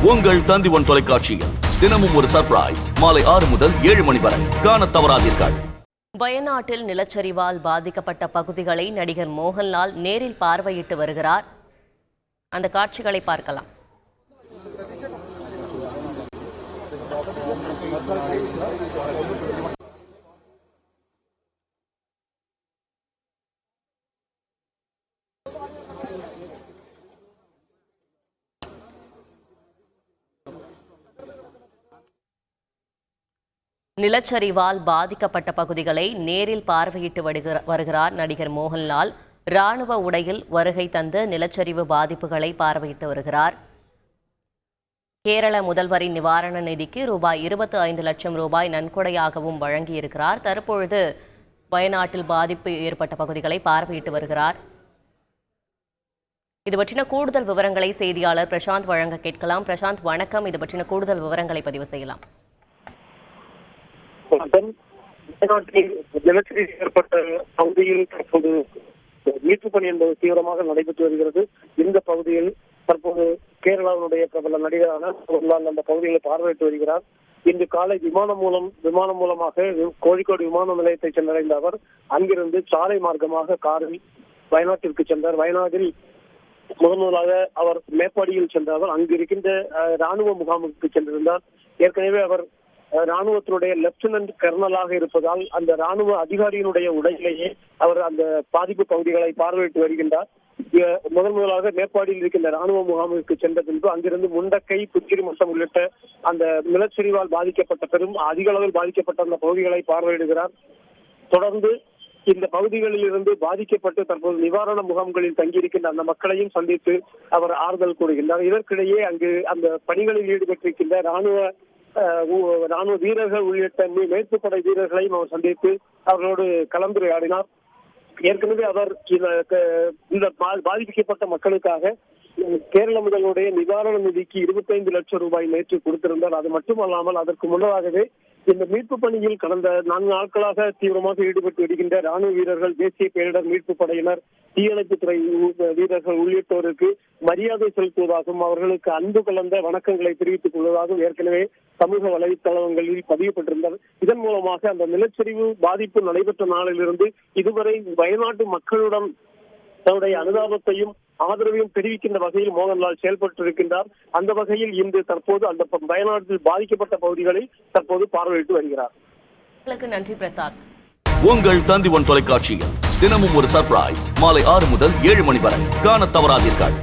உங்கள் தந்தி1 தொலைக்காட்சியில் தினமும் ஒரு சர்ப்ரைஸ் மாலை 6 முதல் 7 மணி வரை காணத் தவறாதீர்கள். வயநாட்டில் நிலச்சரிவால் பாதிக்கப்பட்ட பகுதிகளை நடிகர் மோகன்லால் நேரில் பார்வையிட்டு வருகிறார். அந்த காட்சிகளை பார்க்கலாம். நிலச்சரிவால் பாதிக்கப்பட்ட பகுதிகளை நேரில் பார்வையிட்டு வருகிறார் நடிகர் மோகன்லால். ராணுவ உடையில் வருகை தந்து நிலச்சரிவு பாதிப்புகளை பார்வையிட்டு வருகிறார். கேரள முதல்வரின் நிவாரண நிதிக்கு ரூபாய் 25 லட்சம் நன்கொடையாகவும் வழங்கியிருக்கிறார். தற்பொழுது வயநாட்டில் பாதிப்பு ஏற்பட்ட பகுதிகளை பார்வையிட்டு வருகிறார். இது பற்றின கூடுதல் விவரங்களை செய்தியாளர் பிரசாந்த் வழங்க கேட்கலாம். பிரசாந்த், வணக்கம். இது பற்றின கூடுதல் விவரங்களை பதிவு செய்யலாம். வயநாட்டில் நிலச்சரிவு ஏற்பட்ட பகுதியில் தற்போது மீட்பு பணி என்பது தீவிரமாக நடைபெற்று வருகிறது. இந்த பகுதியில் தற்போது கேரளாவுடைய பிரபல நடிகரான அந்த பகுதிகளை பார்வையிட்டு வருகிறார். இன்று காலை விமானம் மூலமாக கோழிக்கோடு விமான நிலையத்தை சென்றடைந்த அவர் அங்கிருந்து சாலை மார்க்கமாக காரில் வயநாட்டிற்கு சென்றார். வயநாட்டில் முதலாக அவர் மேப்பாடியில் சென்றவர். அங்கு இருக்கின்ற ராணுவ முகாமுக்கு சென்றிருந்தார். ஏற்கனவே அவர் ராணுவத்தினுடைய லெப்டினன்ட் கர்னலாக இருப்பதால் அந்த ராணுவ அதிகாரியினுடைய உடையிலேயே அவர் அந்த பாதிப்பு பகுதிகளை பார்வையிட்டு வருகின்றார். முதலாக மேப்பாடியில் இருக்கின்ற ராணுவ முகாமுக்கு சென்ற பின்பு அங்கிருந்து முண்டக்கை, புத்திரி மட்டம் உள்ளிட்ட அந்த நிலச்சரிவால் பாதிக்கப்பட்ட அதிக அளவில் பாதிக்கப்பட்ட அந்த பகுதிகளை பார்வையிடுகிறார். தொடர்ந்து இந்த பகுதிகளில் இருந்து பாதிக்கப்பட்டு தற்போது நிவாரண முகாம்களில் தங்கியிருக்கின்ற அந்த மக்களையும் சந்தித்து அவர் ஆறுதல் கூறுகின்றார். இதற்கிடையே அங்கு அந்த பணிகளில் ஈடுபட்டிருக்கின்ற ராணுவ வீரர்கள் உள்ளிட்ட மேற்கு படை வீரர்களையும் அவர் சந்தித்து அவர்களோடு கலந்துரையாடினார். ஏற்கனவே அவர் இந்த பாதிக்கப்பட்ட மக்களுக்காக கேரள முதல்வருடைய நிவாரண நிதிக்கு 25 லட்சம் நேற்று கொடுத்திருந்தார். அது மட்டுமல்லாமல் அதற்கு முன்னதாகவே இந்த மீட்பு பணியில் கடந்த 4 நாட்களாக தீவிரமாக ஈடுபட்டு வருகின்ற ராணுவ வீரர்கள், தேசிய பேரிடர் மீட்பு படையினர், தீயணைப்புத்துறை வீரர்கள் உள்ளிட்டோருக்கு மரியாதை செலுத்துவதாகவும் அவர்களுக்கு அன்பு கலந்த வணக்கங்களை தெரிவித்துக் கொள்வதாகவும் ஏற்கனவே சமூக வலைத்தளங்களில் பதியப்பட்டிருந்தார். இதன் மூலமாக அந்த நிலச்சரிவு பாதிப்பு நடைபெற்ற நாளிலிருந்து இதுவரை வயநாட்டு மக்களுடன் தன்னுடைய அனுதாபத்தையும் ஆதரவையும் தெரிவிக்கின்ற வகையில் மோகன்லால் செயல்பட்டிருக்கின்றார். அந்த வகையில் இன்று தற்போது அந்த வயநாட்டில் பாதிக்கப்பட்ட பகுதிகளை தற்போது பார்வையிட்டு வருகிறார். நன்றி பிரசாத். உங்கள் தந்தி1 தொலைக்காட்சியில் தினமும் ஒரு சர்ப்ரைஸ் மாலை 6 முதல் 7 மணி வரை காணத் தவறாதீர்கள்.